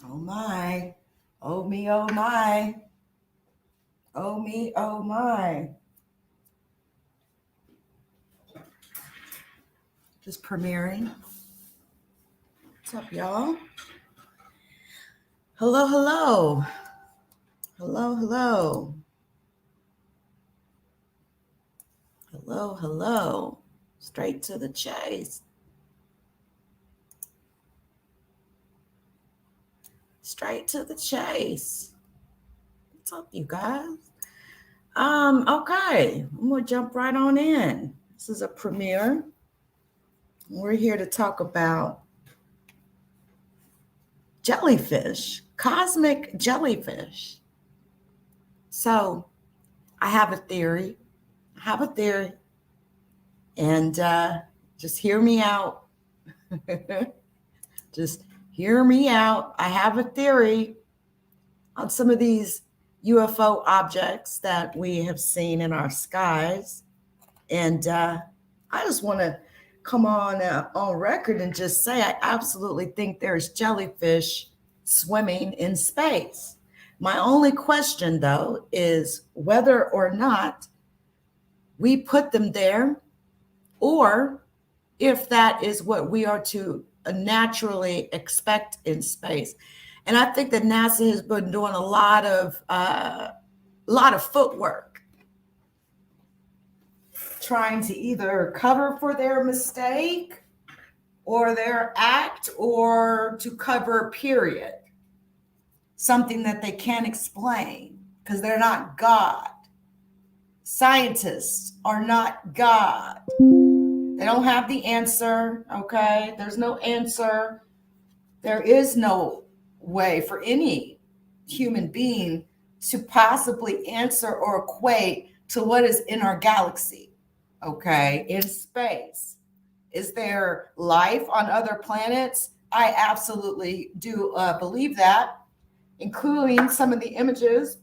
Oh my. Oh me, oh my. Oh me, oh my. Just premiering. What's up, y'all? Hello, hello. Hello, hello. Hello, hello. Straight to the chase. Straight to the chase. What's up, you guys? Okay. I'm gonna jump right on in. This is a premiere. We're here to talk about jellyfish, cosmic jellyfish. So I have a theory. I have a theory. And just hear me out. Just hear me out. I have a theory on some of these UFO objects that we have seen in our skies. And I just want to come on record and just say I absolutely think there's jellyfish swimming in space. My only question, though, is whether or not we put them there, or if that is what we are to naturally expect in space. And I think that NASA has been doing a lot of footwork, trying to either cover for their mistake or their act, or to cover period, something that they can't explain because they're not God. Scientists are not God. They don't have the answer, okay? There's no answer. There is no way for any human being to possibly answer or equate to what is in our galaxy, okay? In space. Is there life on other planets? I absolutely do believe that, including some of the images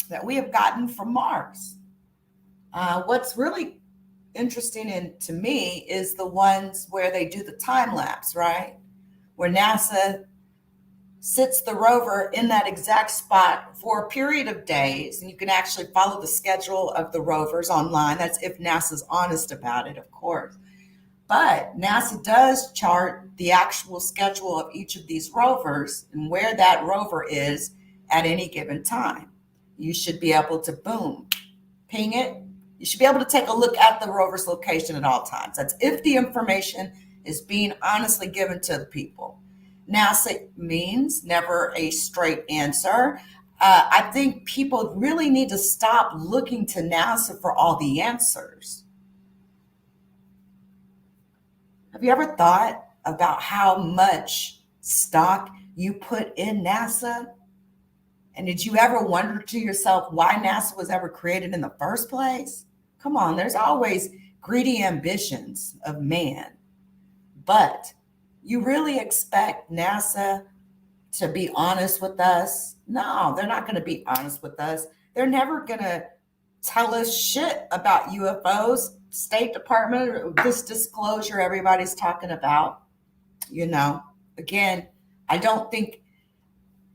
that we have gotten from Mars. What's really interesting to me is the ones where they do the time lapse, right? Where NASA sits the rover in that exact spot for a period of days, and you can actually follow the schedule of the rovers online. That's if NASA's honest about it, of course. But NASA does chart the actual schedule of each of these rovers and where that rover is at any given time. You should be able to, boom, ping it. You should be able to take a look at the rover's location at all times. That's if the information is being honestly given to the people. NASA means never a straight answer. I think people really need to stop looking to NASA for all the answers. Have you ever thought about how much stock you put in NASA? And did you ever wonder to yourself why NASA was ever created in the first place? Come on, there's always greedy ambitions of man. But you really expect NASA to be honest with us? No, they're not going to be honest with us. They're never going to tell us shit about UFOs. State Department, this disclosure everybody's talking about, again, I don't think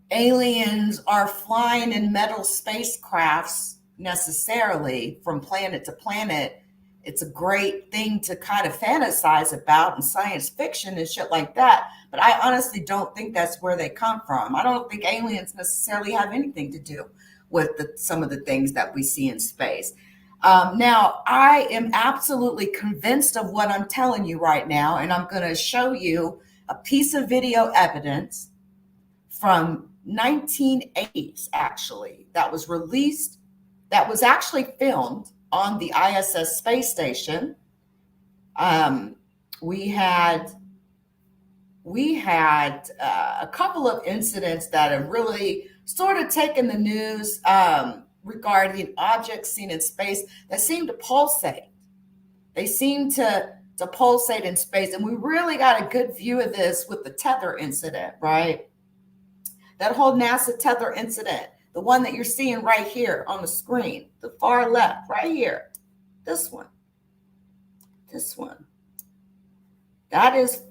aliens are flying in metal spacecrafts necessarily from planet to planet. It's a great thing to kind of fantasize about in science fiction and shit like that. But I honestly don't think that's where they come from. I don't think aliens necessarily have anything to do with some of the things that we see in space. Now, I am absolutely convinced of what I'm telling you right now, and I'm going to show you a piece of video evidence from 1980s, actually, that was released, that was actually filmed on the ISS space station. We had a couple of incidents that have really sort of taken the news regarding objects seen in space that seem to pulsate. They seem to pulsate in space, and we really got a good view of this with the tether incident, right? That whole NASA tether incident, the one that you're seeing right here on the screen, the far left, right here, this one. That is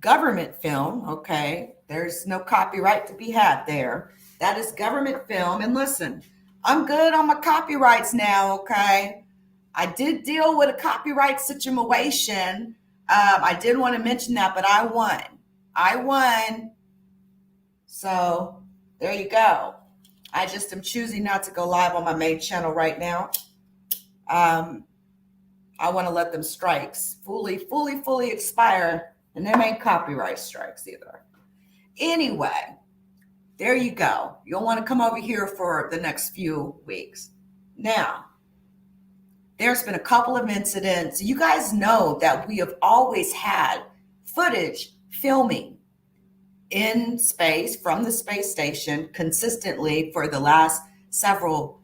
government film, okay? There's no copyright to be had there. That is government film. And listen, I'm good on my copyrights now, okay? I did deal with a copyright situation. I did want to mention that, but I won. I won. So there you go. I just am choosing not to go live on my main channel right now. I want to let them strikes fully expire, and them ain't copyright strikes either. Anyway, there you go. You'll want to come over here for the next few weeks. Now, there's been a couple of incidents. You guys know that we have always had footage filming in space from the space station consistently for the last several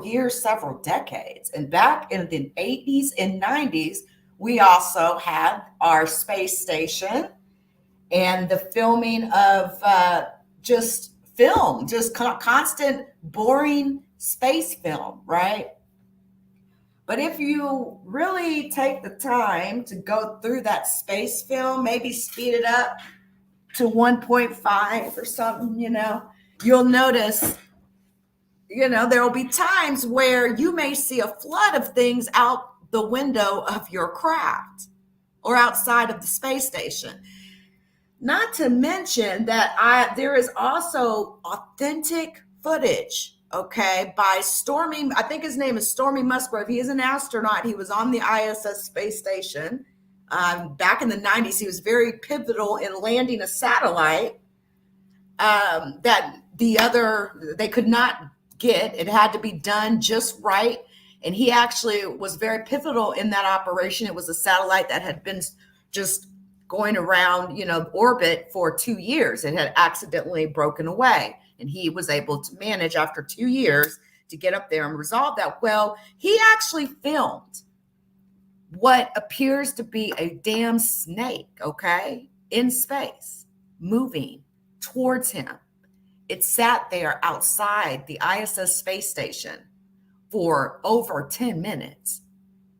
years, several decades. And back in the 80s and 90s, we also had our space station and the filming of just film, just constant boring space film, right? But if you really take the time to go through that space film, maybe speed it up to 1.5 or something, you'll notice, there will be times where you may see a flood of things out the window of your craft or outside of the space station. Not to mention that there is also authentic footage, okay, by Stormy, I think his name is Stormy Musgrave. He is an astronaut. He was on the ISS space station. Back in the 90s, he was very pivotal in landing a satellite that they could not get. It had to be done just right. And he actually was very pivotal in that operation. It was a satellite that had been just going around, orbit for 2 years. It had accidentally broken away. And he was able to manage after 2 years to get up there and resolve that. Well, he actually filmed what appears to be a damn snake, okay, in space, moving towards him. It sat there outside the ISS space station for over 10 minutes,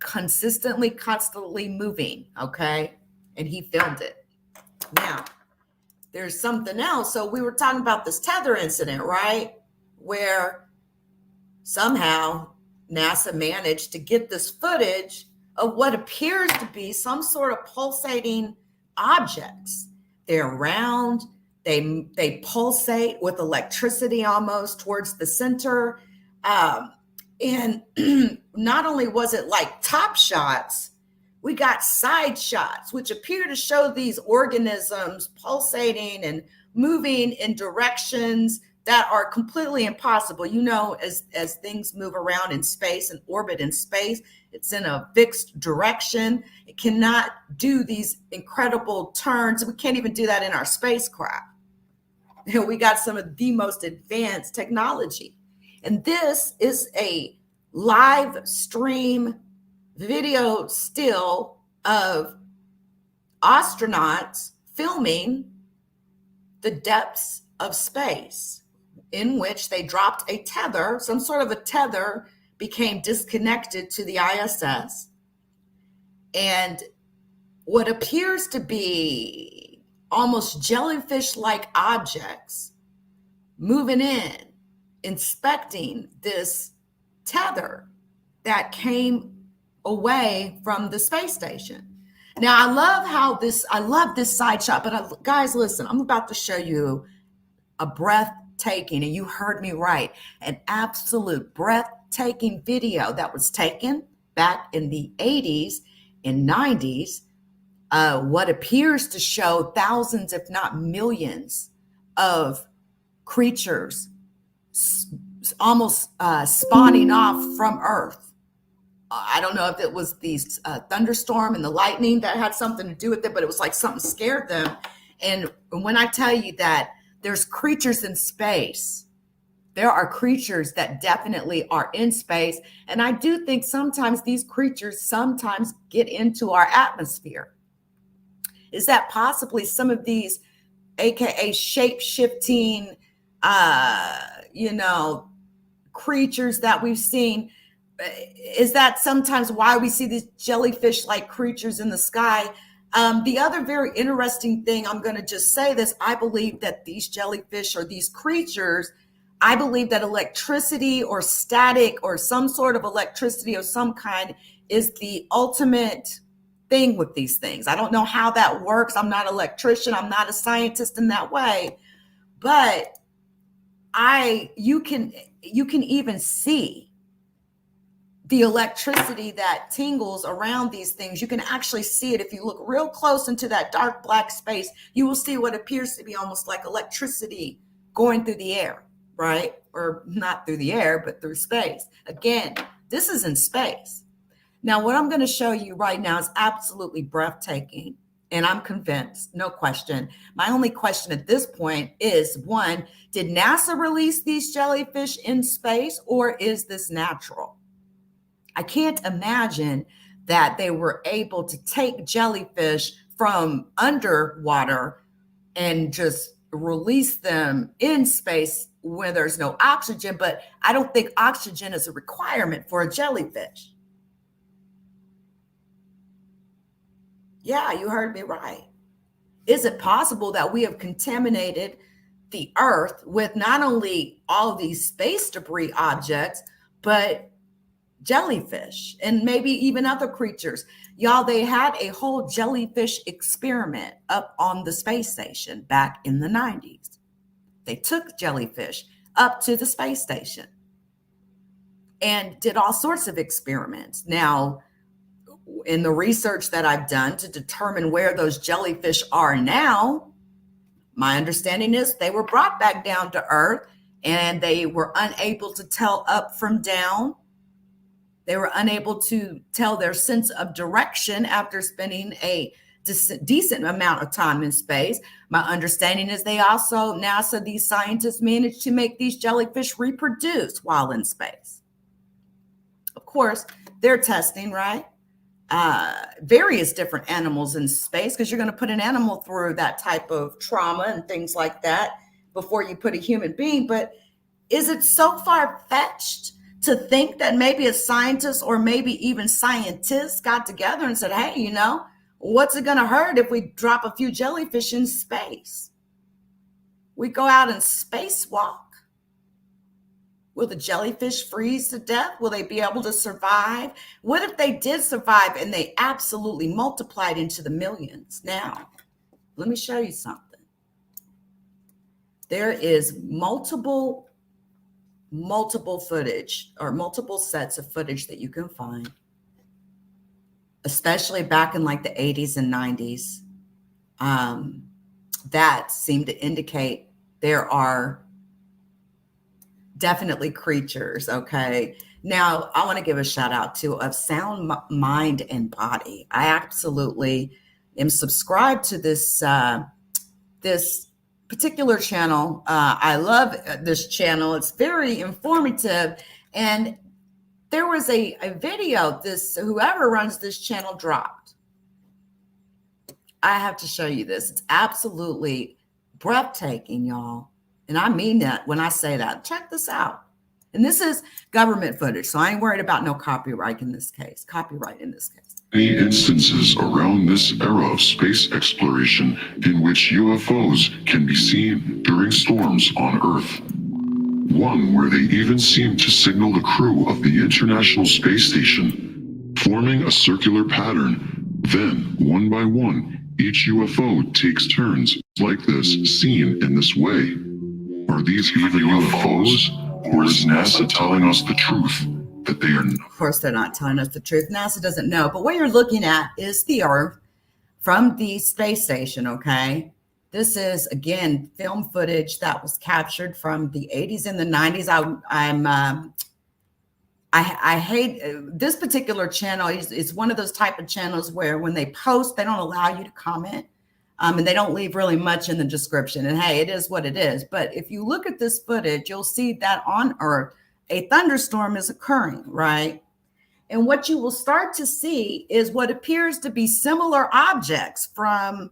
constantly moving, okay? And he filmed it. Now, there's something else. So we were talking about this tether incident, right? Where somehow NASA managed to get this footage of what appears to be some sort of pulsating objects. They're round, they pulsate with electricity almost towards the center. And not only was it like top shots, we got side shots, which appear to show these organisms pulsating and moving in directions that are completely impossible. As things move around in space and orbit in space, it's in a fixed direction. It cannot do these incredible turns. We can't even do that in our spacecraft. We got some of the most advanced technology. And this is a live stream video still of astronauts filming the depths of space, in which they dropped a tether, some sort of a tether became disconnected to the ISS. And what appears to be almost jellyfish-like objects moving in, inspecting this tether that came away from the space station. Now, I love this side shot, but guys, listen, I'm about to show you a breathtaking, and you heard me right, an absolute breathtaking video that was taken back in the 80s and 90s, what appears to show thousands, if not millions, of creatures almost spawning off from Earth. I don't know if it was the thunderstorm and the lightning that had something to do with it, but it was like something scared them. And when I tell you that there's creatures in space, there are creatures that definitely are in space. And I do think sometimes these creatures sometimes get into our atmosphere. Is that possibly some of these, AKA shape-shifting, creatures that we've seen? Is that sometimes why we see these jellyfish-like creatures in the sky? The other very interesting thing, I'm going to just say this, I believe that these jellyfish or these creatures, I believe that electricity or static or some sort of electricity of some kind is the ultimate thing with these things. I don't know how that works. I'm not an electrician. I'm not a scientist in that way, but you can even see the electricity that tingles around these things. You can actually see it. If you look real close into that dark black space, you will see what appears to be almost like electricity going through the air, right? Or not through the air, but through space. Again, this is in space. Now, what I'm going to show you right now is absolutely breathtaking. And I'm convinced, no question. My only question at this point is, one, did NASA release these jellyfish in space, or is this natural? I can't imagine that they were able to take jellyfish from underwater and just release them in space where there's no oxygen, but I don't think oxygen is a requirement for a jellyfish. Yeah, you heard me right. Is it possible that we have contaminated the Earth with not only all of these space debris objects, but jellyfish and maybe even other creatures? Y'all, they had a whole jellyfish experiment up on the space station back in the 90s. They took jellyfish up to the space station and did all sorts of experiments. Now, in the research that I've done to determine where those jellyfish are now, my understanding is they were brought back down to Earth and they were unable to tell up from down. They were unable to tell their sense of direction after spending a decent amount of time in space. My understanding is they also, NASA, these scientists managed to make these jellyfish reproduce while in space. Of course, they're testing, right? Various different animals in space, because you're going to put an animal through that type of trauma and things like that before you put a human being. But is it so far-fetched to think that maybe a scientist or maybe even scientists got together and said, hey, what's it going to hurt if we drop a few jellyfish in space? We go out and spacewalk. Will the jellyfish freeze to death? Will they be able to survive? What if they did survive and they absolutely multiplied into the millions? Now, let me show you something. There is multiple footage or multiple sets of footage that you can find, especially back in like the 80s and 90s, that seem to indicate there are definitely creatures. Okay. Now I want to give a shout out to Of Sound Mind and Body. I absolutely am subscribed to this particular channel. I love this channel. It's very informative. And there was a video whoever runs this channel dropped. I have to show you this. It's absolutely breathtaking, y'all. And I mean that when I say that. Check this out. And this is government footage, so I ain't worried about no copyright in this case. Many instances around this era of space exploration in which UFOs can be seen during storms on Earth. One where they even seem to signal the crew of the International Space Station, forming a circular pattern. Then, one by one, each UFO takes turns like this, seen in this way. Are these even UFOs, or is NASA telling us the truth that they are not? Of course, they're not telling us the truth. NASA doesn't know. But what you're looking at is the Earth from the space station, okay? This is, again, film footage that was captured from the 80s and the 90s. I hate this particular channel. It's one of those type of channels where when they post, they don't allow you to comment. And they don't leave really much in the description. And hey, it is what it is. But if you look at this footage, you'll see that on Earth, a thunderstorm is occurring, right? And what you will start to see is what appears to be similar objects from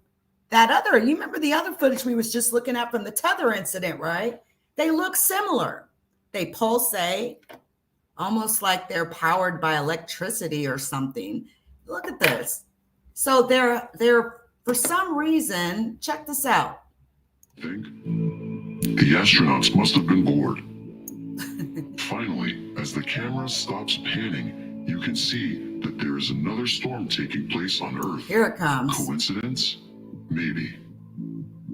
that other, you remember the other footage we was just looking at from the tether incident, right? They look similar. They pulsate, almost like they're powered by electricity or something. Look at this. So they're for some reason, check this out. Think the astronauts must have been bored. Finally, as the camera stops panning, you can see that there is another storm taking place on Earth. Here it comes. Coincidence? Maybe.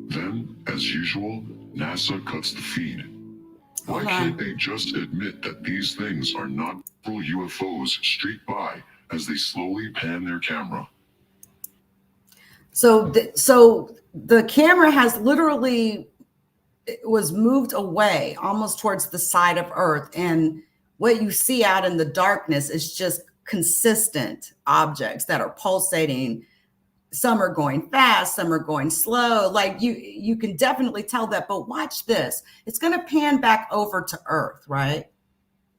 Then, as usual, NASA cuts the feed. Why can't they just admit that these things are not real UFOs streak by as they slowly pan their camera? So the camera has literally, it was moved away almost towards the side of Earth, and what you see out in the darkness is just consistent objects that are pulsating. Some are going fast, some are going slow. Like you can definitely tell that. But watch this. It's going to pan back over to Earth, right?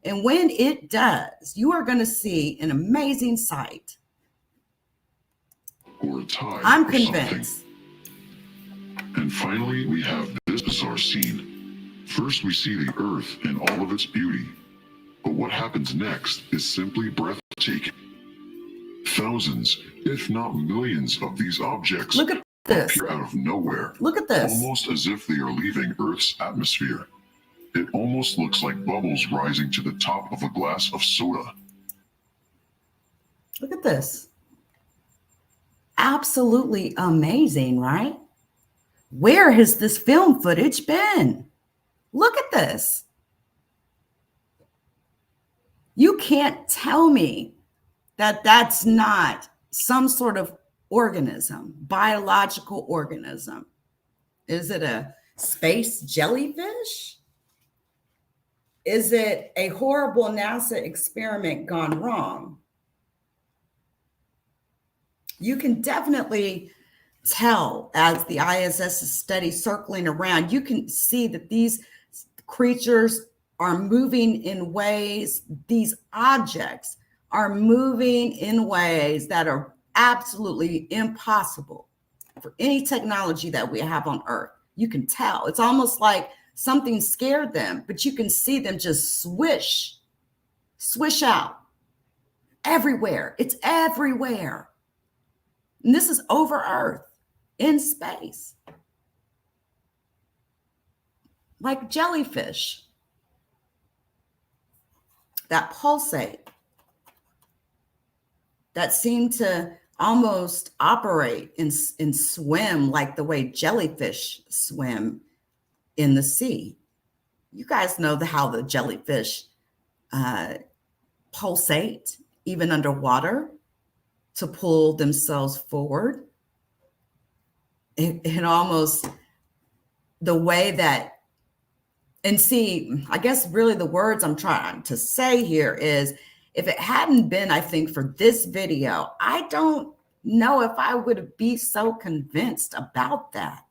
And when it does, you are going to see an amazing sight. Or a tide. I'm or convinced. Something. And finally, we have this bizarre scene. First, we see the Earth in all of its beauty. But what happens next is simply breathtaking. Thousands, if not millions, of these objects Look at this. appear out of nowhere. Look at this. Almost as if they are leaving Earth's atmosphere. It almost looks like bubbles rising to the top of a glass of soda. Look at this. Absolutely amazing, right? Where has this film footage been? Look at this. You can't tell me that that's not some sort of organism, biological organism. Is it a space jellyfish? Is it a horrible NASA experiment gone wrong? You can definitely tell as the ISS is steady circling around, you can see that these creatures are moving in ways, these objects are moving in ways that are absolutely impossible for any technology that we have on Earth. You can tell. It's almost like something scared them, but you can see them just swish out everywhere. It's everywhere. And this is over Earth, in space. Like jellyfish that pulsate, that seem to almost operate and swim like the way jellyfish swim in the sea. You guys know how the jellyfish pulsate even underwater to pull themselves forward. It almost, the way that, and see, I guess really the words I'm trying to say here is, if it hadn't been, I think, for this video, I don't know if I would be so convinced about that.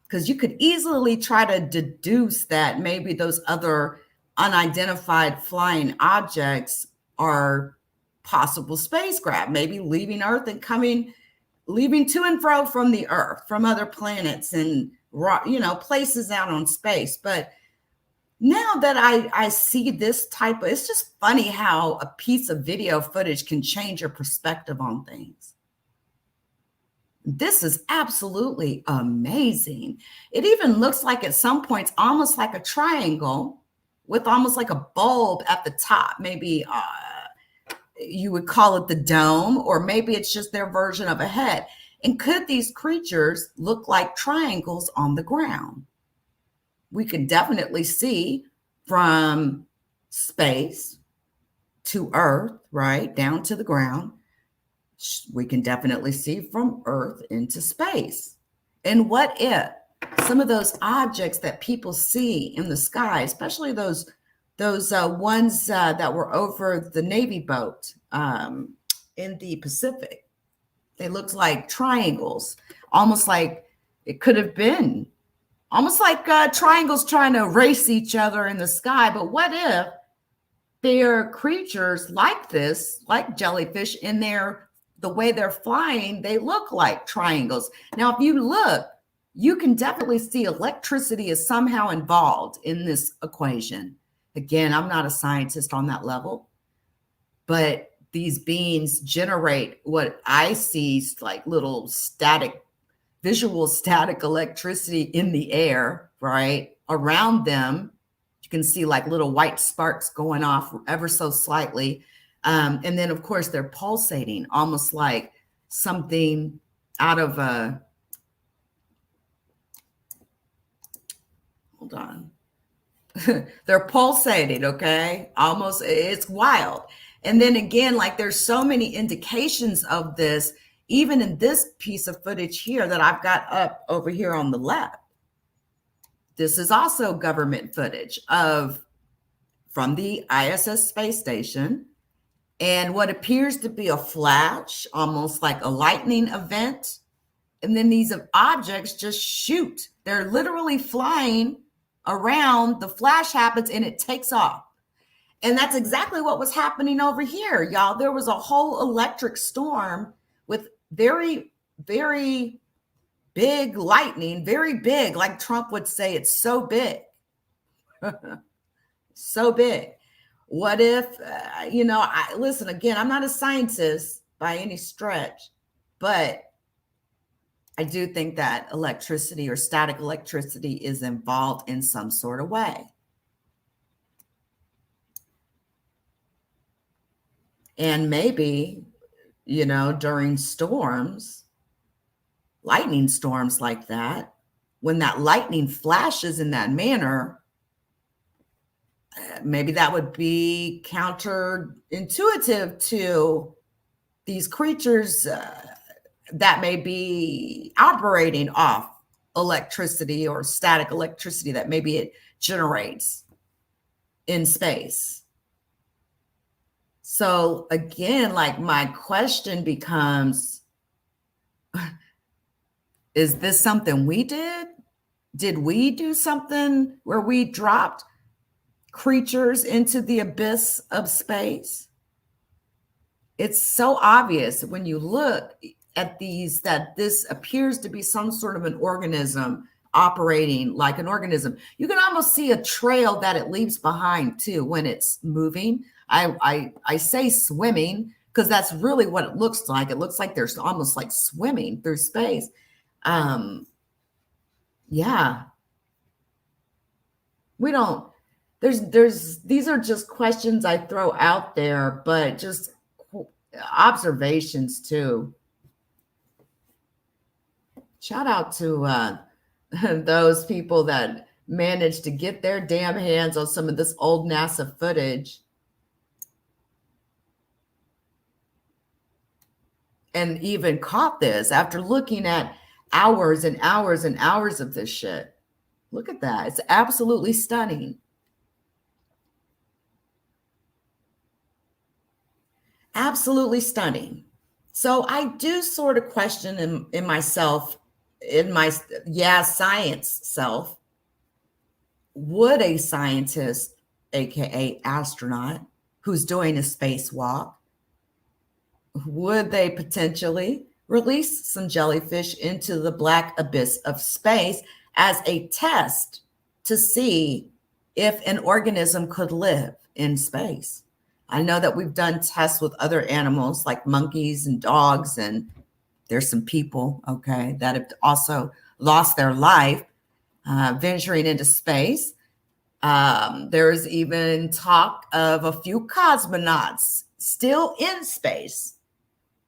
Because you could easily try to deduce that maybe those other unidentified flying objects are possible spacecraft, maybe leaving Earth and leaving to and fro from the Earth, from other planets and, places out on space. But now that I see this type of, it's just funny how a piece of video footage can change your perspective on things. This is absolutely amazing. It even looks like at some points, almost like a triangle with almost like a bulb at the top. Maybe you would call it the dome, or maybe it's just their version of a head. And could these creatures look like triangles on the ground? We can definitely see from space to Earth, right, down to the ground. We can definitely see from Earth into space. And what if some of those objects that people see in the sky, especially those ones that were over the Navy boat in the Pacific, they looked like triangles, almost like it could have been almost like triangles trying to race each other in the sky. But what if they're creatures like this, like jellyfish, in the way they're flying, they look like triangles. Now, if you look, you can definitely see electricity is somehow involved in this equation. Again, I'm not a scientist on that level, but these beings generate what I see like little visual static electricity in the air, right? Around them, you can see like little white sparks going off ever so slightly. And then, of course, they're pulsating, almost like something out of a, hold on. They're pulsating, okay? Almost, it's wild. And then again, like there's so many indications of this, even in this piece of footage here that I've got up over here on the left. This is also government footage from the ISS space station, and what appears to be a flash, almost like a lightning event. And then these objects just shoot. They're literally flying around. The flash happens and it takes off. And that's exactly what was happening over here, y'all. There was a whole electric storm with very, very big lightning, very big, like Trump would say, it's so big. So big. What if, listen, again, I'm not a scientist by any stretch, but I do think that electricity or static electricity is involved in some sort of way. And maybe, during storms, lightning storms like that, when that lightning flashes in that manner, maybe that would be counterintuitive to these creatures that may be operating off electricity or static electricity that maybe it generates in space. So again, like my question becomes, is this something we did? Did we do something where we dropped creatures into the abyss of space? It's so obvious when you look at these that this appears to be some sort of an organism operating like an organism. You can almost see a trail that it leaves behind too when it's moving. I say swimming because that's really what it looks like. It looks like there's almost like swimming through space. Yeah. We don't, these are just questions I throw out there, but just observations too. Shout out to those people that managed to get their damn hands on some of this old NASA footage and even caught this after looking at hours and hours and hours of this shit. Look at that. It's absolutely stunning. Absolutely stunning. So I do sort of question in myself, in my science self, would a scientist, aka astronaut, who's doing a spacewalk, would they potentially release some jellyfish into the black abyss of space as a test to see if an organism could live in space? I know that we've done tests with other animals like monkeys and dogs, and there's some people, okay, that have also lost their life venturing into space. There's even talk of a few cosmonauts still in space,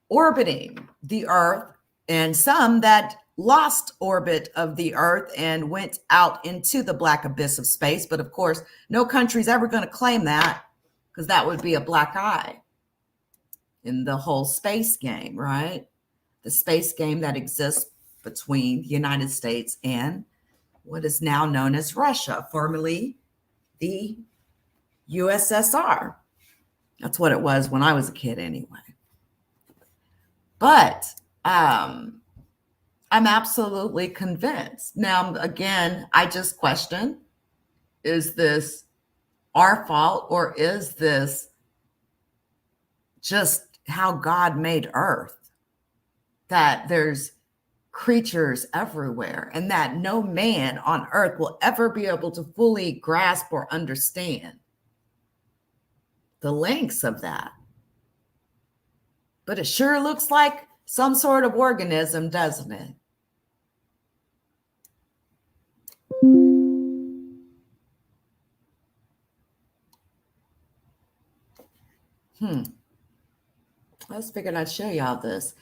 orbiting the Earth, and some that lost orbit of the Earth and went out into the black abyss of space. But of course, no country's ever going to claim that, because that would be a black eye in the whole space game, right? The space game that exists between the United States and what is now known as Russia, formerly the USSR. That's what it was when I was a kid anyway. But I'm absolutely convinced. Now, again, I just question, is this our fault, or is this just how God made Earth? That there's creatures everywhere and that no man on Earth will ever be able to fully grasp or understand the lengths of that. But it sure looks like some sort of organism, doesn't it? I was figuring I'd show y'all this.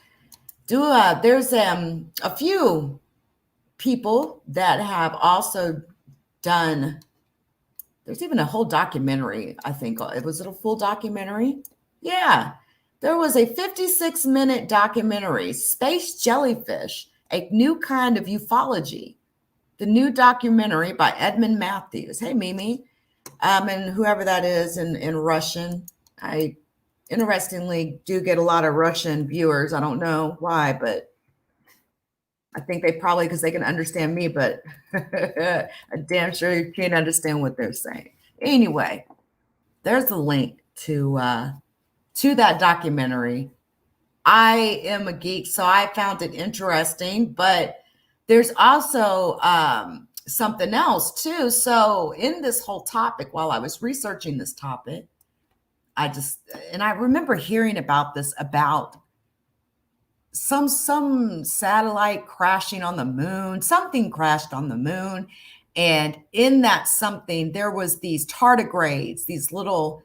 There's a few people that have also done. There's even a whole documentary. I think was it a full documentary? Yeah, there was a 56-minute documentary, Space Jellyfish, a new kind of ufology. The new documentary by Edmund Matthews. Hey, Mimi, and whoever that is in Russian. I interestingly do get a lot of Russian viewers. I don't know why, but I think they probably because they can understand me, but I'm damn sure you can't understand what they're saying. Anyway, there's a link to that documentary. I am a geek, so I found it interesting, but there's also something else too. So in this whole topic, while I was researching this topic, I remember hearing about this, about some satellite crashing on the moon. Something crashed on the moon, and in that something there was these tardigrades, these little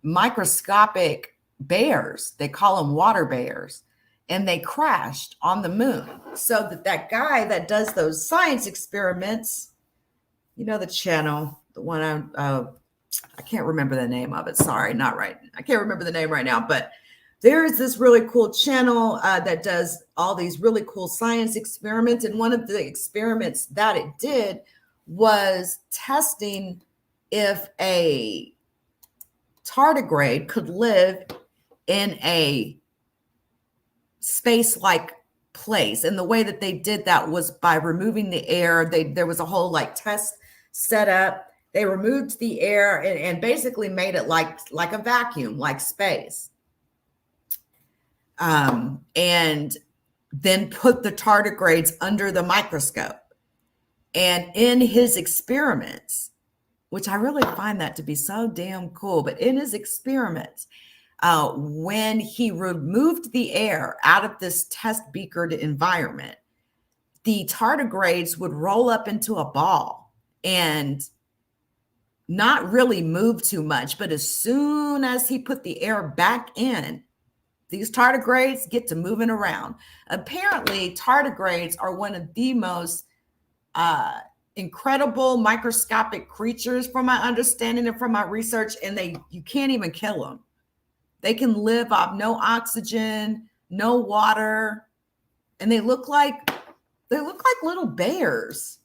microscopic bears. They call them water bears, and they crashed on the moon. So that guy that does those science experiments, you know, the channel, the one I can't remember the name of it. Sorry, not right. I can't remember the name right now, but there is this really cool channel that does all these really cool science experiments. And one of the experiments that it did was testing if a tardigrade could live in a space-like place. And the way that they did that was by removing the air. There was a whole like test set up. They removed the air and basically made it like a vacuum, like space. And then put the tardigrades under the microscope. And in his experiments, which I really find that to be so damn cool, but in his experiments, when he removed the air out of this test beakered environment, the tardigrades would roll up into a ball and not really move too much. But as soon as he put the air back in, these tardigrades get to moving around. Apparently, tardigrades are one of the most incredible microscopic creatures from my understanding and from my research, and you can't even kill them. They can live off no oxygen, no water, and they look like little bears.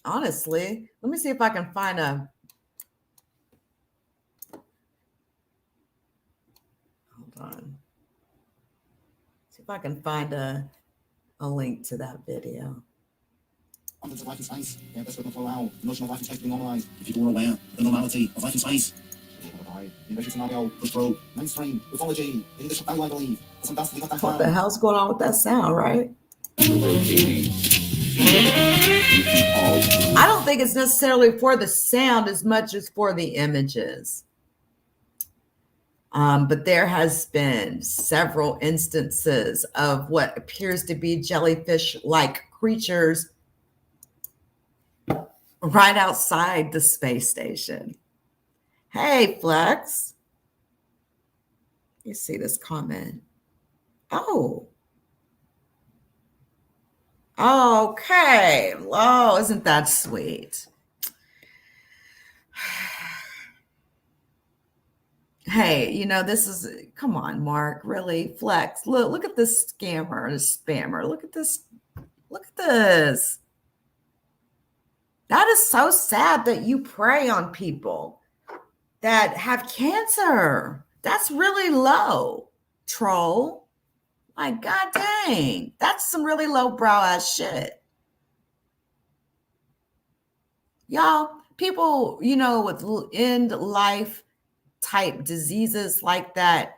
Honestly, let me see if I can find a. Hold on. See if I can find a link to that video. Abundance of life in space. Yeah, best we can follow out. The notion of life in space being normalized. If people were aware of the normality of life in space. The invention scenario was pro mainstream ufology in English value, I believe. What the hell's going on with that sound, right? I don't think it's necessarily for the sound as much as for the images. But there has been several instances of what appears to be jellyfish-like creatures right outside the space station. Hey, Flex. You see this comment? Oh. Okay. Oh, isn't that sweet? Hey, you know, come on, Mark, really? Flex. Look at this scammer, this spammer. Look at this. Look at this. That is so sad that you prey on people that have cancer. That's really low, troll. Like, God dang, that's some really lowbrow ass shit. Y'all, people, you know, with end life type diseases like that,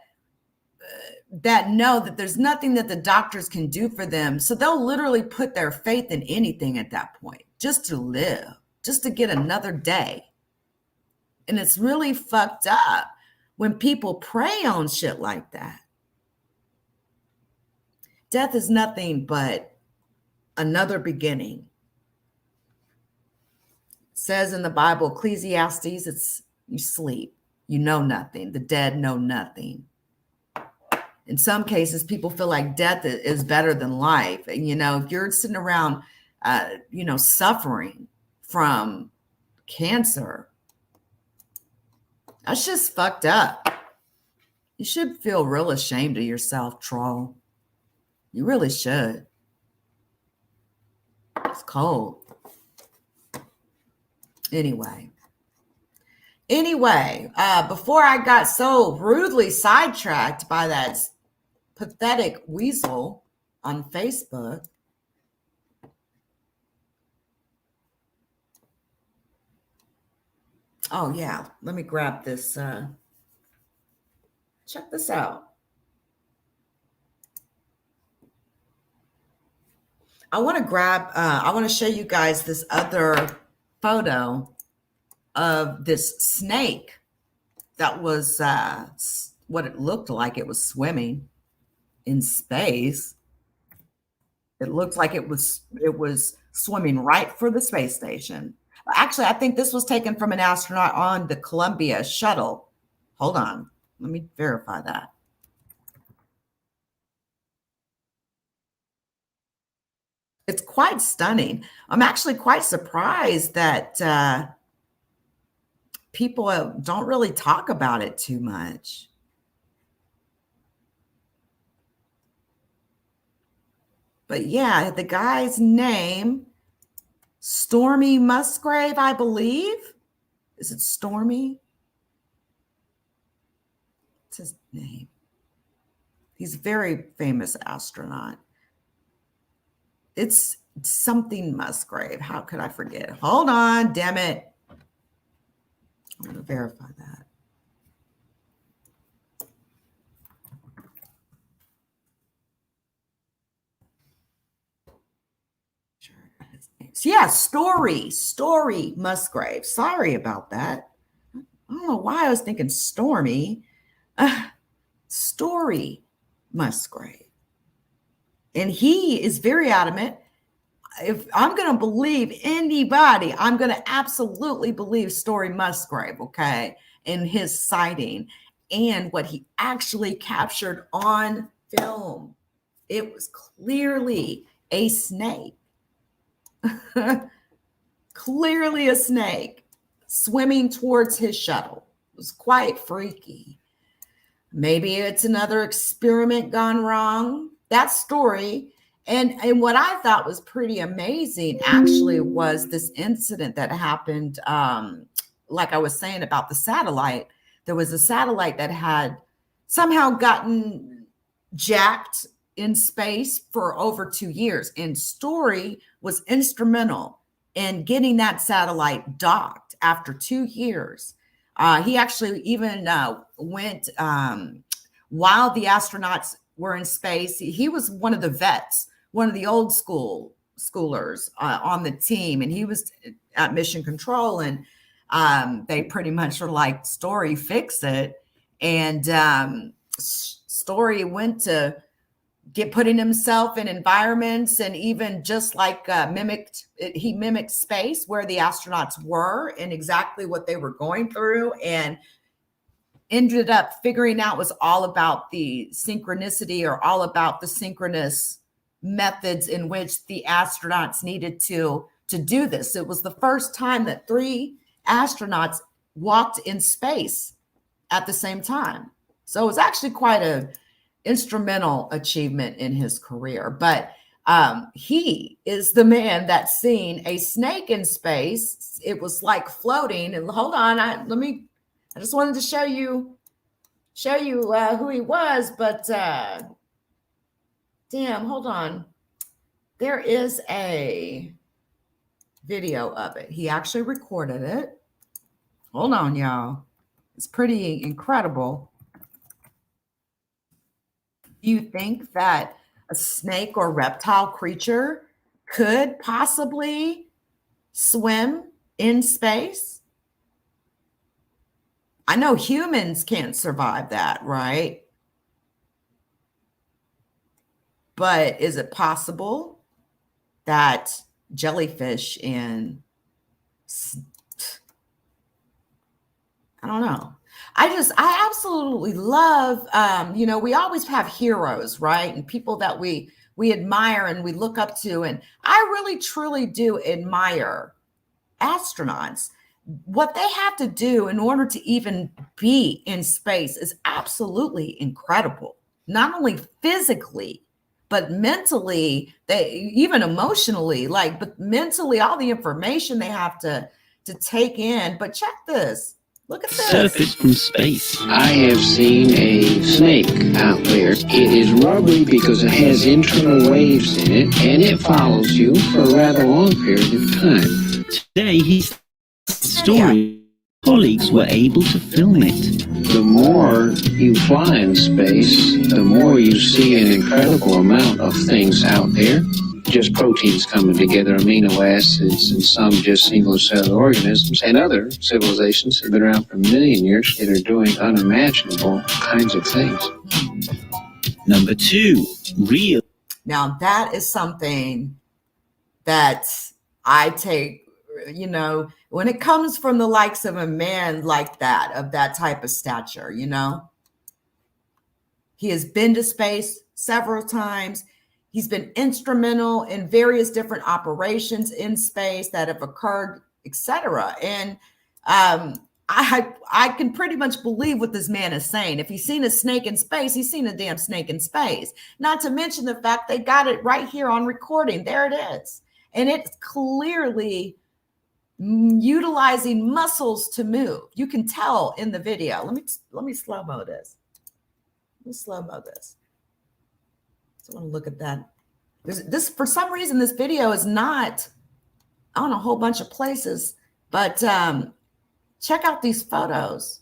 that know that there's nothing that the doctors can do for them. So they'll literally put their faith in anything at that point, just to live, just to get another day. And it's really fucked up when people prey on shit like that. Death is nothing but another beginning. It says in the Bible, Ecclesiastes, it's you sleep, you know nothing. The dead know nothing. In some cases, people feel like death is better than life. And, if you're sitting around, suffering from cancer, that's just fucked up. You should feel real ashamed of yourself, troll. You really should. It's cold. Anyway, before I got so rudely sidetracked by that pathetic weasel on Facebook, oh yeah, let me grab this. Check this out. I want to show you guys this other photo of this snake that was what it looked like. It was swimming in space. It looked like it was swimming right for the space station. Actually, I think this was taken from an astronaut on the Columbia shuttle. Hold on. Let me verify that. It's quite stunning. I'm actually quite surprised that people don't really talk about it too much. But yeah, the guy's name, Stormy Musgrave, I believe. Is it Stormy? What's his name? He's a very famous astronaut. It's something Musgrave. How could I forget? Hold on, damn it. I'm going to verify that. Sure. Yeah, Story Musgrave. Sorry about that. I don't know why I was thinking Stormy. Story Musgrave. And he is very adamant. If I'm going to believe anybody, I'm going to absolutely believe Story Musgrave, okay, in his sighting and what he actually captured on film. It was clearly a snake. Clearly a snake swimming towards his shuttle. It was quite freaky. Maybe it's another experiment gone wrong. That story, and what I thought was pretty amazing actually was this incident that happened, like I was saying about the satellite. There was a satellite that had somehow gotten jacked in space for over 2 years, and Story was instrumental in getting that satellite docked after 2 years. He actually even went while the astronauts were in space. He was one of the vets, one of the old schoolers on the team, and he was at mission control. And they pretty much were like, Story, fix it. And Story went to putting himself in environments, and even just like he mimicked space where the astronauts were and exactly what they were going through, and ended up figuring out was all about the synchronicity, or all about the synchronous methods in which the astronauts needed to do this. It was the first time that 3 astronauts walked in space at the same time. So it was actually quite a instrumental achievement in his career. But he is the man that's seen a snake in space. It was like floating. And hold on, I just wanted to show you who he was. But damn, hold on. There is a video of it. He actually recorded it. Hold on, y'all. It's pretty incredible. Do you think that a snake or reptile creature could possibly swim in space? I know humans can't survive that, right? But is it possible that jellyfish and I don't know. I absolutely love, we always have heroes, right? And people that we admire and we look up to. And I really, truly do admire astronauts. What they have to do in order to even be in space is absolutely incredible. Not only physically, but mentally, they even emotionally, but mentally, all the information they have to take in. But check this. Look at this. Surface from space. I have seen a snake out there. It is rubbery because it has internal waves in it, and it follows you for a rather long period of time. Today, his story, colleagues were able to film it. The more you fly in space, the more you see an incredible amount of things out there. Just proteins coming together, amino acids, and some just single-celled organisms. And other civilizations have been around for a million years that are doing unimaginable kinds of things. Number 2, real. Now, that is something that I take, when it comes from the likes of a man like that, of that type of stature, he has been to space several times. He's been instrumental in various different operations in space that have occurred, etc. And I can pretty much believe what this man is saying. If he's seen a snake in space, he's seen a damn snake in space. Not to mention the fact they got it right here on recording. There it is. And it's clearly utilizing muscles to move. You can tell in the video. Let me slow-mo this. Let me slow-mo this. So I want to look at that. This for some reason, this video is not on a whole bunch of places, but check out these photos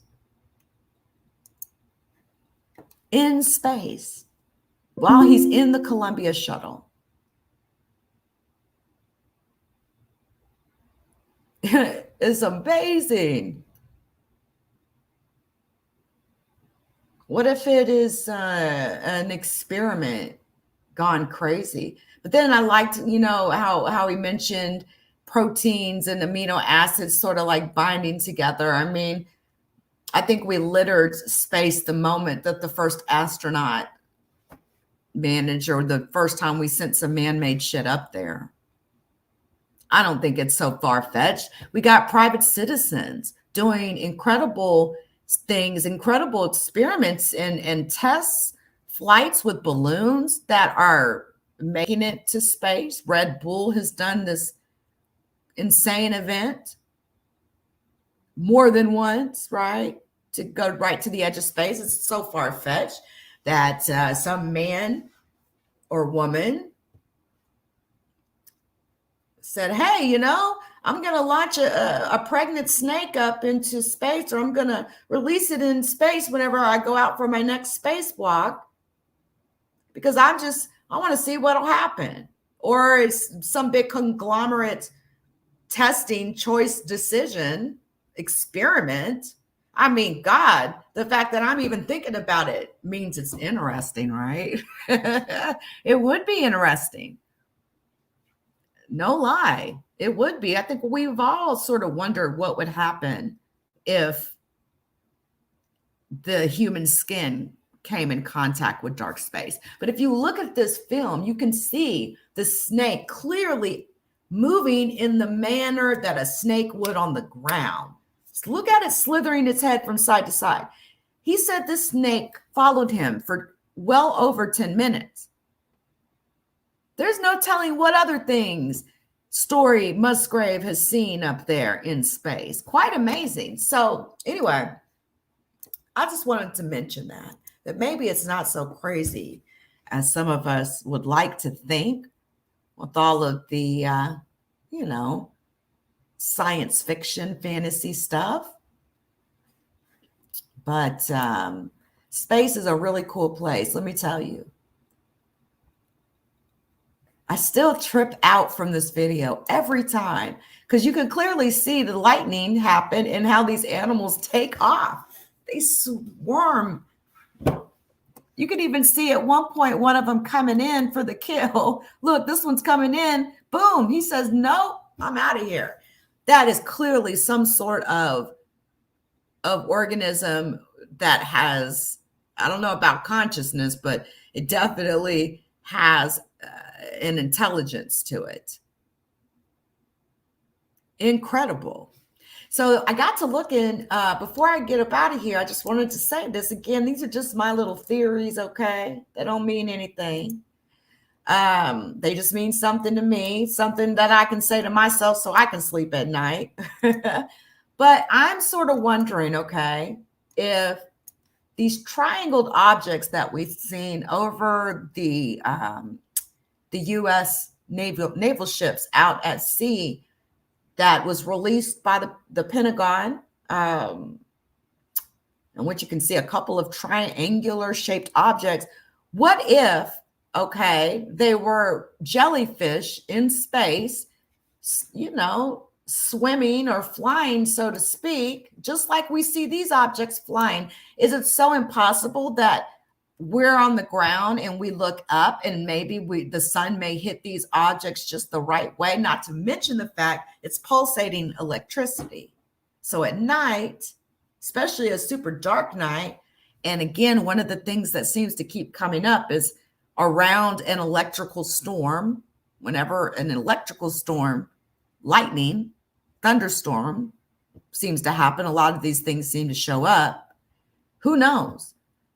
in space while he's in the Columbia shuttle. It's amazing. What if it is an experiment gone crazy? But then I liked, how he mentioned proteins and amino acids sort of like binding together. I mean, I think we littered space the moment that the first astronaut managed, or the first time we sent some man-made shit up there. I don't think it's so far-fetched. We got private citizens doing incredible things, incredible experiments and tests, flights with balloons that are making it to space. Red Bull has done this insane event more than once, right? To go right to the edge of space. It's so far-fetched that some man or woman said, hey, I'm going to launch a pregnant snake up into space, or I'm going to release it in space whenever I go out for my next spacewalk, because I want to see what'll happen. Or it's some big conglomerate testing choice decision experiment. I mean, God, the fact that I'm even thinking about it means it's interesting, right? It would be interesting. No lie, it would be. I think we've all sort of wondered what would happen if the human skin came in contact with dark space. But if you look at this film, you can see the snake clearly moving in the manner that a snake would on the ground. Just look at it slithering its head from side to side. He said this snake followed him for well over 10 minutes. There's no telling what other things Story Musgrave has seen up there in space. Quite amazing. So anyway, I just wanted to mention that maybe it's not so crazy as some of us would like to think, with all of the, science fiction, fantasy stuff. But space is a really cool place, let me tell you. I still trip out from this video every time, because you can clearly see the lightning happen and how these animals take off. They swarm. You could even see at one point one of them coming in for the kill. Look, this one's coming in. Boom. He says, "Nope, I'm out of here." That is clearly some sort of organism that has, I don't know about consciousness, but it definitely has an intelligence to it. Incredible. So I got to looking, before I get up out of here, I just wanted to say this again. These are just my little theories, okay? They don't mean anything. They just mean something to me, something that I can say to myself so I can sleep at night. But I'm sort of wondering, okay, if these triangled objects that we've seen over the U.S. naval ships out at sea that was released by the Pentagon, in which you can see a couple of triangular shaped objects. What if, okay, they were jellyfish in space, you know, swimming or flying, so to speak, just like we see these objects flying? Is it so impossible that we're on the ground and we look up and maybe the sun may hit these objects just the right way, not to mention the fact it's pulsating electricity. So at night, especially a super dark night, and again, one of the things that seems to keep coming up is around an electrical storm, whenever an electrical storm, lightning, thunderstorm seems to happen, a lot of these things seem to show up. Who knows?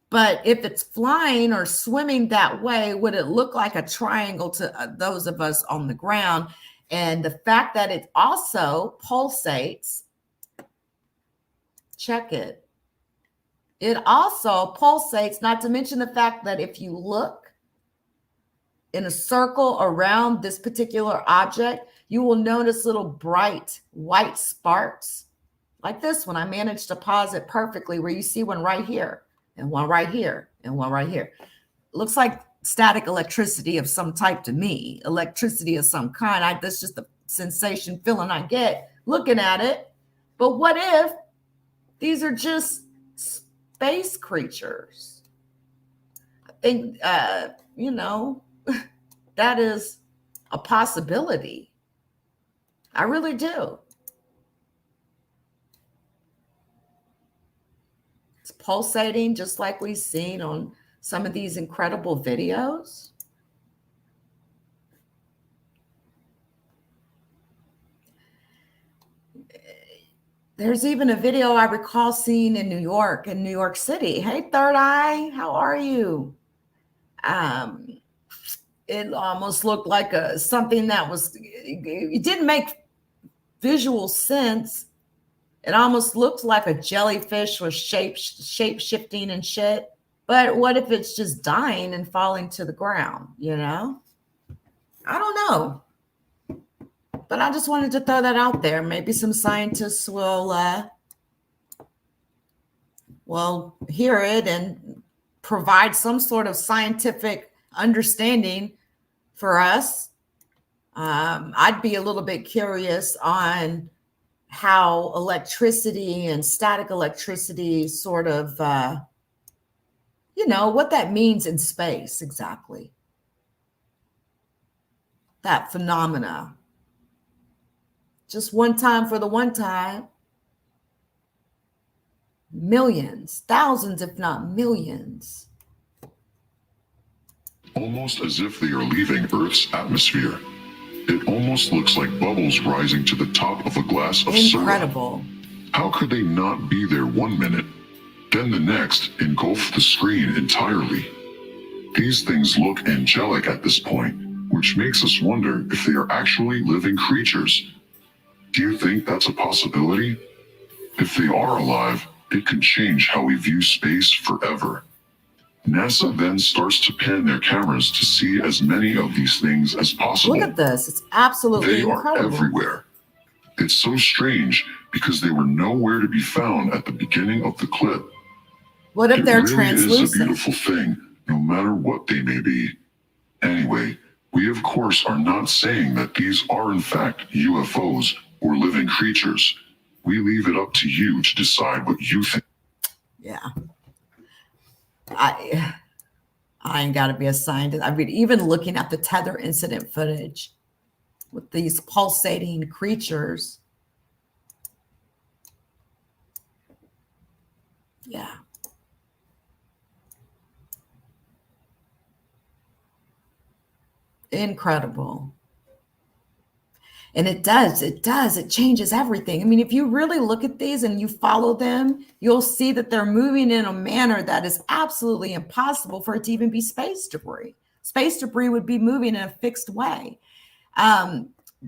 But if it's flying or swimming that way, would it look like a triangle to those of us on the ground? And the fact that it also pulsates, check it. It also pulsates, not to mention the fact that if you look in a circle around this particular object, you will notice little bright white sparks like this one. I managed to pause it perfectly where you see one right here and one right here and one right here. It looks like static electricity of some type to me, electricity of some kind. That's just the sensation feeling I get looking at it. But what if these are just space creatures? I think, you know, that is a possibility. I really do. It's pulsating just like we've seen on some of these incredible videos. There's even a video I recall seeing in New York City. Hey, Third Eye, how are you? It almost looked like something that was, it didn't make visual sense. It almost looked like a jellyfish was shape shifting and shit. But what if it's just dying and falling to the ground, you know? I don't know. But I just wanted to throw that out there. Maybe some scientists will hear it and provide some sort of scientific understanding for us. I'd be a little bit curious on how electricity and static electricity sort of, what that means in space exactly. That phenomena. Just one time for the one time. Millions, thousands, if not millions. Almost as if they are leaving Earth's atmosphere. It almost looks like bubbles rising to the top of a glass of syrup. Incredible. How could they not be there 1 minute, then the next engulf the screen entirely? These things look angelic at this point, which makes us wonder if they are actually living creatures. Do you think that's a possibility? If they are alive, it could change how we view space forever. NASA then starts to pan their cameras to see as many of these things as possible. Look at this. It's absolutely incredible. They are everywhere. It's so strange because they were nowhere to be found at the beginning of the clip. What if they're translucent? It really is a beautiful thing, no matter what they may be. Anyway, we of course are not saying that these are in fact UFOs or living creatures. We leave it up to you to decide what you think. Yeah. I ain't got to be a scientist. I mean, even looking at the tether incident footage with these pulsating creatures. Yeah. Incredible. And it changes everything. I mean, if you really look at these and you follow them, you'll see that they're moving in a manner that is absolutely impossible for it to even be space debris. Space debris would be moving in a fixed way.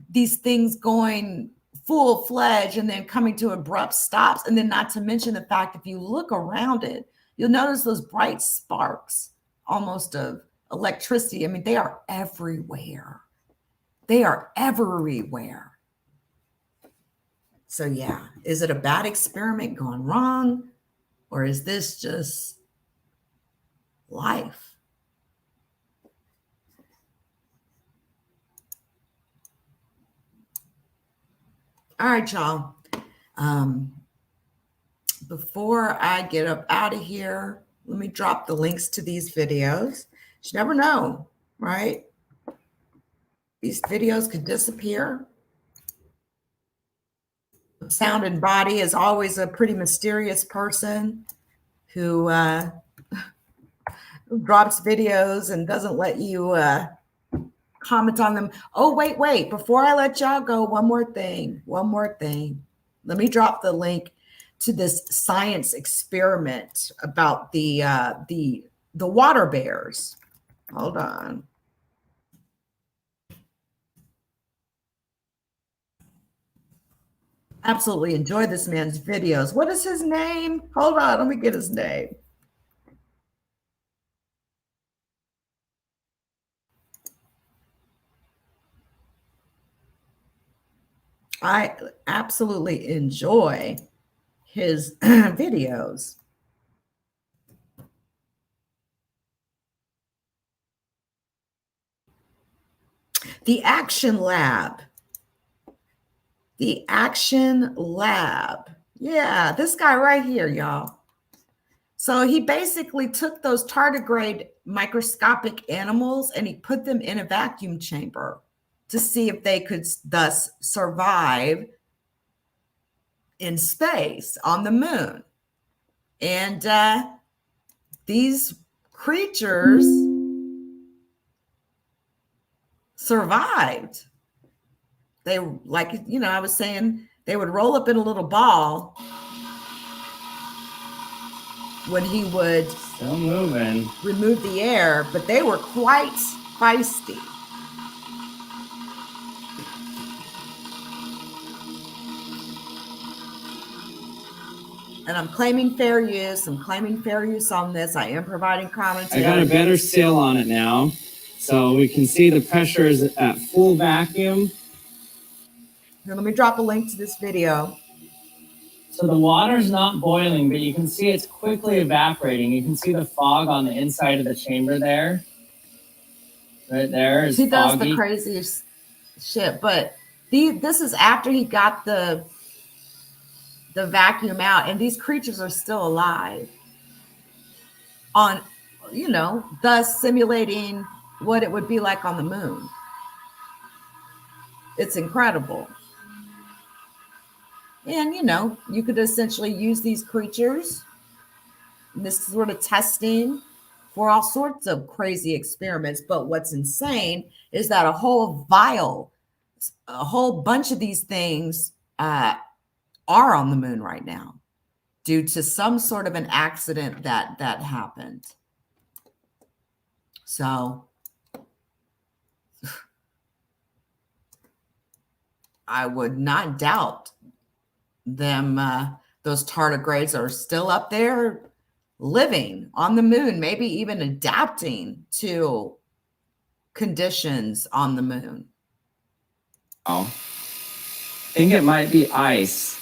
These things going full-fledged and then coming to abrupt stops. And then not to mention the fact, if you look around it, you'll notice those bright sparks almost of electricity. I mean, they are everywhere. They are everywhere. So yeah, is it a bad experiment gone wrong? Or is this just life? All right, y'all. Before I get up out of here, let me drop the links to these videos. You never know, right? These videos could disappear. Sound and Body is always a pretty mysterious person who drops videos and doesn't let you comment on them. Oh, wait. Before I let y'all go, one more thing. Let me drop the link to this science experiment about the water bears. Hold on. Absolutely enjoy this man's videos. What is his name? Hold on, let me get his name. I absolutely enjoy his videos. The Action Lab. The Action Lab. Yeah, this guy right here, y'all. So he basically took those tardigrade microscopic animals and he put them in a vacuum chamber to see if they could thus survive in space on the moon. And these creatures survived. They, like, I was saying, they would roll up in a little ball when he would Still moving. remove the air, but they were quite feisty. And I'm claiming fair use. On this. I am providing commentary. I got a better seal on it now. So we can see the pressure is at full vacuum. Here, let me drop a link to this video. So the water's not boiling, but you can see it's quickly evaporating. You can see the fog on the inside of the chamber there. Right there is He does foggy. the craziest shit, but this is after he got the vacuum out, and these creatures are still alive. On, thus simulating what it would be like on the moon. It's incredible. And, you could essentially use these creatures, this sort of testing, for all sorts of crazy experiments. But what's insane is that a whole bunch of these things are on the moon right now due to some sort of an accident that happened. So I would not doubt them. Those tardigrades are still up there living on the moon, maybe even adapting to conditions on the moon. I think it might be ice,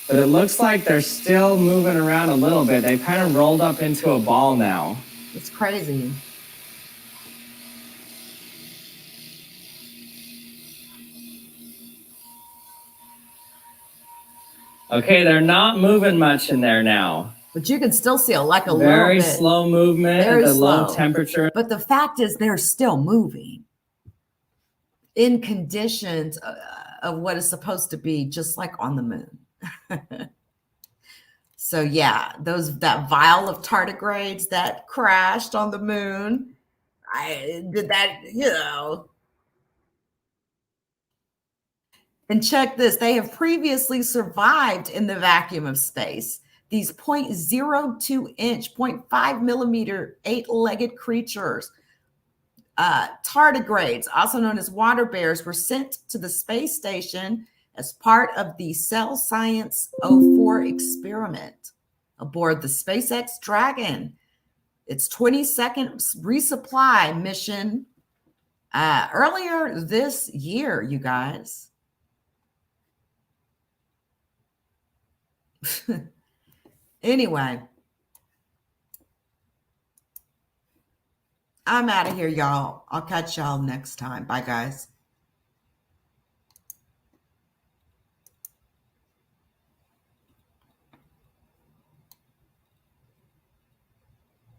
but it looks like they're still moving around a little bit. They kind of rolled up into a ball now. It's crazy. Okay, they're not moving much in there now. But you can still see like a Very little bit. slow movement Very at the slow. low temperature. But the fact is, they're still moving in conditions of what is supposed to be just like on the moon. So yeah, that vial of tardigrades that crashed on the moon, I did that, And check this, they have previously survived in the vacuum of space. These 0.02 inch, 0.5 millimeter, 8-legged creatures, tardigrades, also known as water bears, were sent to the space station as part of the Cell Science 04 experiment aboard the SpaceX Dragon. Its 22nd resupply mission earlier this year, you guys. Anyway, I'm out of here, y'all. I'll catch y'all next time. Bye, guys.